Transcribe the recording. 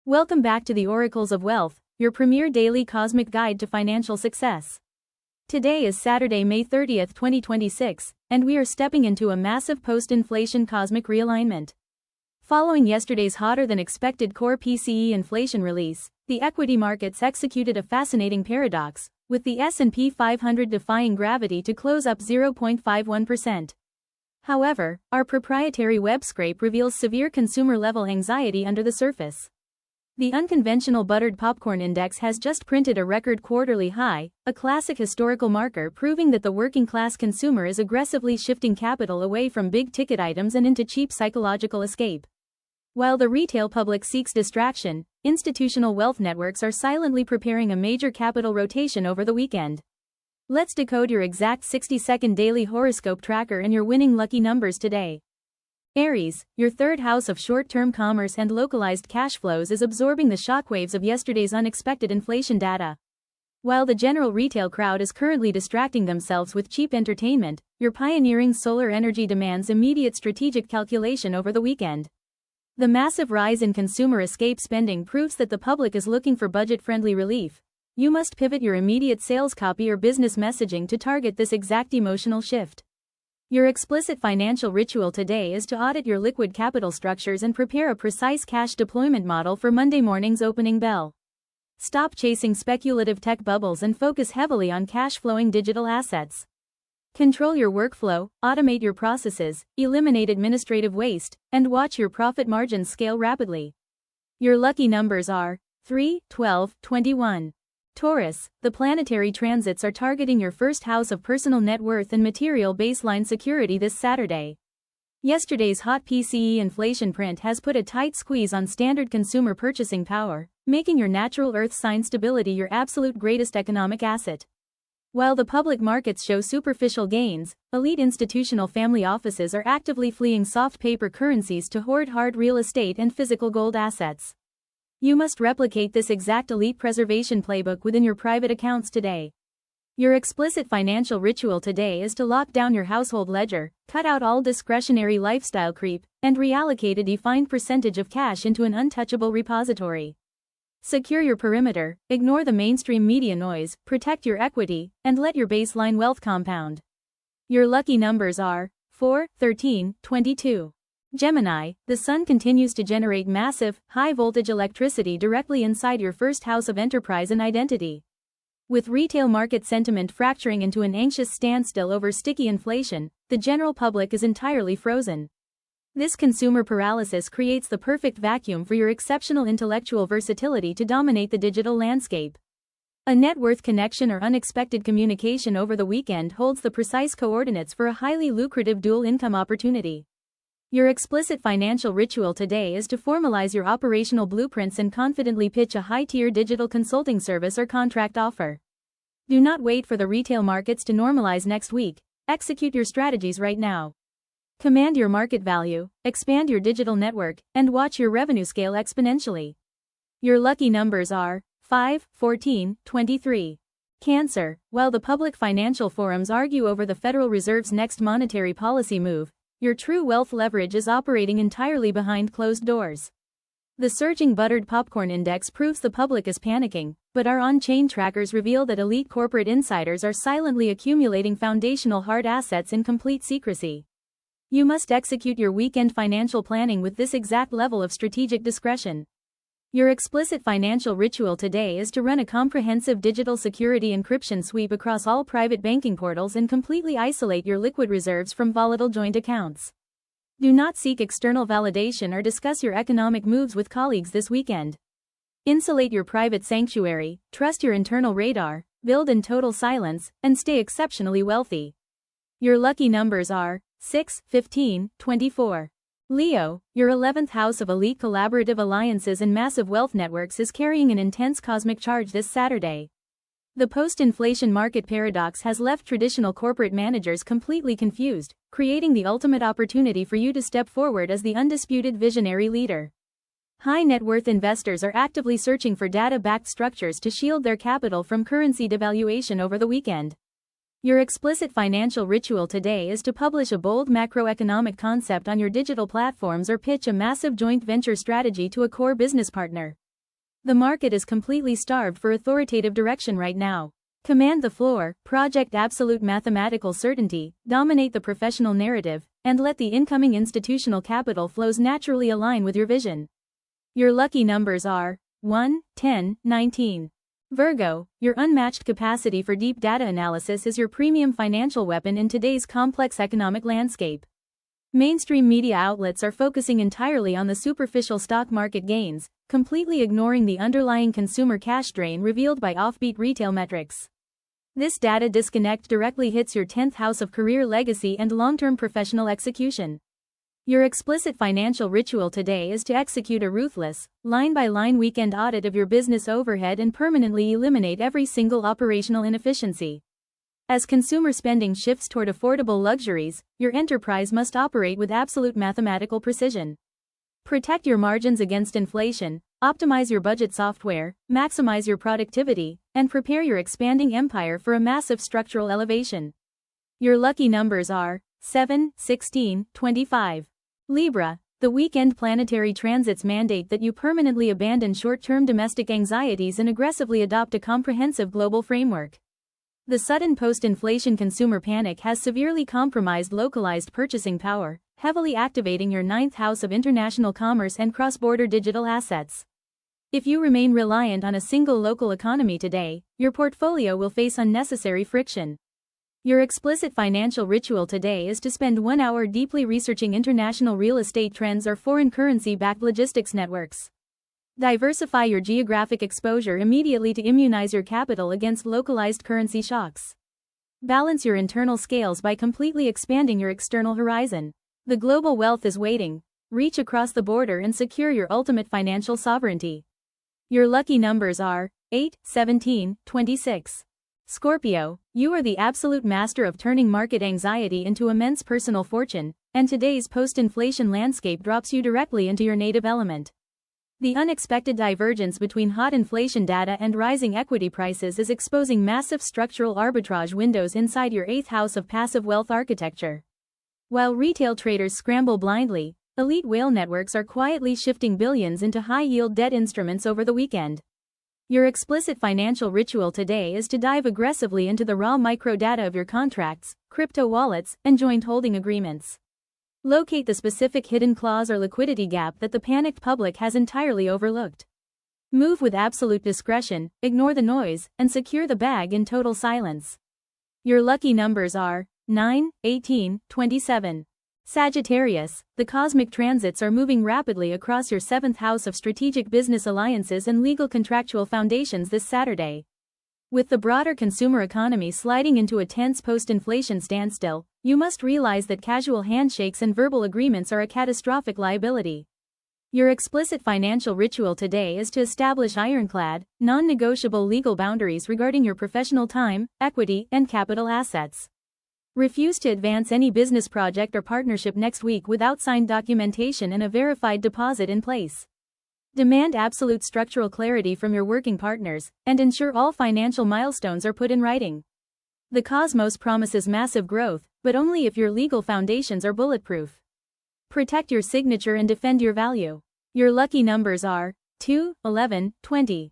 Welcome back to the Oracles of Wealth, your premier daily cosmic guide to financial success. Today is Saturday, May 30th, 2026, and we are stepping into a massive post-inflation cosmic realignment. Following yesterday's hotter-than-expected core PCE inflation release, the equity markets executed a fascinating paradox, with the S&P 500 defying gravity to close up 0.51%. However, our proprietary web scrape reveals severe consumer-level anxiety under the surface. The unconventional buttered popcorn index has just printed a record quarterly high, a classic historical marker proving that the working-class consumer is aggressively shifting capital away from big-ticket items and into cheap psychological escape. While the retail public seeks distraction, institutional wealth networks are silently preparing a major capital rotation over the weekend. Let's decode your exact 60-second daily horoscope tracker and your winning lucky numbers today. Aries, your third house of short-term commerce and localized cash flows is absorbing the shockwaves of yesterday's unexpected inflation data. While the general retail crowd is currently distracting themselves with cheap entertainment, your pioneering solar energy demands immediate strategic calculation over the weekend. The massive rise in consumer escape spending proves that the public is looking for budget-friendly relief. You must pivot your immediate sales copy or business messaging to target this exact emotional shift. Your explicit financial ritual today is to audit your liquid capital structures and prepare a precise cash deployment model for Monday morning's opening bell. Stop chasing speculative tech bubbles and focus heavily on cash-flowing digital assets. Control your workflow, automate your processes, eliminate administrative waste, and watch your profit margins scale rapidly. Your lucky numbers are 3, 12, 21. Taurus, the planetary transits are targeting your first house of personal net worth and material baseline security this Saturday. Yesterday's hot PCE inflation print has put a tight squeeze on standard consumer purchasing power, making your natural earth sign stability your absolute greatest economic asset. While the public markets show superficial gains, elite institutional family offices are actively fleeing soft paper currencies to hoard hard real estate and physical gold assets. You must replicate this exact elite preservation playbook within your private accounts today. Your explicit financial ritual today is to lock down your household ledger, cut out all discretionary lifestyle creep, and reallocate a defined percentage of cash into an untouchable repository. Secure your perimeter, ignore the mainstream media noise, protect your equity, and let your baseline wealth compound. Your lucky numbers are 4, 13, 22. Gemini, the sun continues to generate massive, high-voltage electricity directly inside your first house of enterprise and identity. With retail market sentiment fracturing into an anxious standstill over sticky inflation, the general public is entirely frozen. This consumer paralysis creates the perfect vacuum for your exceptional intellectual versatility to dominate the digital landscape. A net worth connection or unexpected communication over the weekend holds the precise coordinates for a highly lucrative dual income opportunity. Your explicit financial ritual today is to formalize your operational blueprints and confidently pitch a high-tier digital consulting service or contract offer. Do not wait for the retail markets to normalize next week. Execute your strategies right now. Command your market value, expand your digital network, and watch your revenue scale exponentially. Your lucky numbers are 5, 14, 23. Cancer, while the public financial forums argue over the Federal Reserve's next monetary policy move, your true wealth leverage is operating entirely behind closed doors. The surging buttered popcorn index proves the public is panicking, but our on-chain trackers reveal that elite corporate insiders are silently accumulating foundational hard assets in complete secrecy. You must execute your weekend financial planning with this exact level of strategic discretion. Your explicit financial ritual today is to run a comprehensive digital security encryption sweep across all private banking portals and completely isolate your liquid reserves from volatile joint accounts. Do not seek external validation or discuss your economic moves with colleagues this weekend. Insulate your private sanctuary, trust your internal radar, build in total silence, and stay exceptionally wealthy. Your lucky numbers are 6, 15, 24. Leo, your 11th house of elite collaborative alliances and massive wealth networks is carrying an intense cosmic charge this Saturday. The post-inflation market paradox has left traditional corporate managers completely confused, creating the ultimate opportunity for you to step forward as the undisputed visionary leader. High net worth investors are actively searching for data-backed structures to shield their capital from currency devaluation over the weekend. Your explicit financial ritual today is to publish a bold macroeconomic concept on your digital platforms or pitch a massive joint venture strategy to a core business partner. The market is completely starved for authoritative direction right now. Command the floor, project absolute mathematical certainty, dominate the professional narrative, and let the incoming institutional capital flows naturally align with your vision. Your lucky numbers are 1, 10, 19. Virgo, your unmatched capacity for deep data analysis is your premium financial weapon in today's complex economic landscape. Mainstream media outlets are focusing entirely on the superficial stock market gains, completely ignoring the underlying consumer cash drain revealed by offbeat retail metrics. This data disconnect directly hits your 10th house of career legacy and long-term professional execution. Your explicit financial ritual today is to execute a ruthless, line-by-line weekend audit of your business overhead and permanently eliminate every single operational inefficiency. As consumer spending shifts toward affordable luxuries, your enterprise must operate with absolute mathematical precision. Protect your margins against inflation, optimize your budget software, maximize your productivity, and prepare your expanding empire for a massive structural elevation. Your lucky numbers are 7, 16, 25. Libra, the weekend planetary transits mandate that you permanently abandon short-term domestic anxieties and aggressively adopt a comprehensive global framework. The sudden post-inflation consumer panic has severely compromised localized purchasing power, heavily activating your 9th house of international commerce and cross-border digital assets. If you remain reliant on a single local economy today, your portfolio will face unnecessary friction. Your explicit financial ritual today is to spend 1 hour deeply researching international real estate trends or foreign currency-backed logistics networks. Diversify your geographic exposure immediately to immunize your capital against localized currency shocks. Balance your internal scales by completely expanding your external horizon. The global wealth is waiting. Reach across the border and secure your ultimate financial sovereignty. Your lucky numbers are 8, 17, 26. Scorpio, you are the absolute master of turning market anxiety into immense personal fortune, and today's post-inflation landscape drops you directly into your native element. The unexpected divergence between hot inflation data and rising equity prices is exposing massive structural arbitrage windows inside your 8th house of passive wealth architecture. While retail traders scramble blindly, elite whale networks are quietly shifting billions into high-yield debt instruments over the weekend. Your explicit financial ritual today is to dive aggressively into the raw microdata of your contracts, crypto wallets, and joint holding agreements. Locate the specific hidden clause or liquidity gap that the panicked public has entirely overlooked. Move with absolute discretion, ignore the noise, and secure the bag in total silence. Your lucky numbers are 9, 18, 27. Sagittarius, the cosmic transits are moving rapidly across your 7th house of strategic business alliances and legal contractual foundations this Saturday. With the broader consumer economy sliding into a tense post-inflation standstill, you must realize that casual handshakes and verbal agreements are a catastrophic liability. Your explicit financial ritual today is to establish ironclad, non-negotiable legal boundaries regarding your professional time, equity, and capital assets. Refuse to advance any business project or partnership next week without signed documentation and a verified deposit in place. Demand absolute structural clarity from your working partners, and ensure all financial milestones are put in writing. The cosmos promises massive growth, but only if your legal foundations are bulletproof. Protect your signature and defend your value. Your lucky numbers are 2, 11, 20.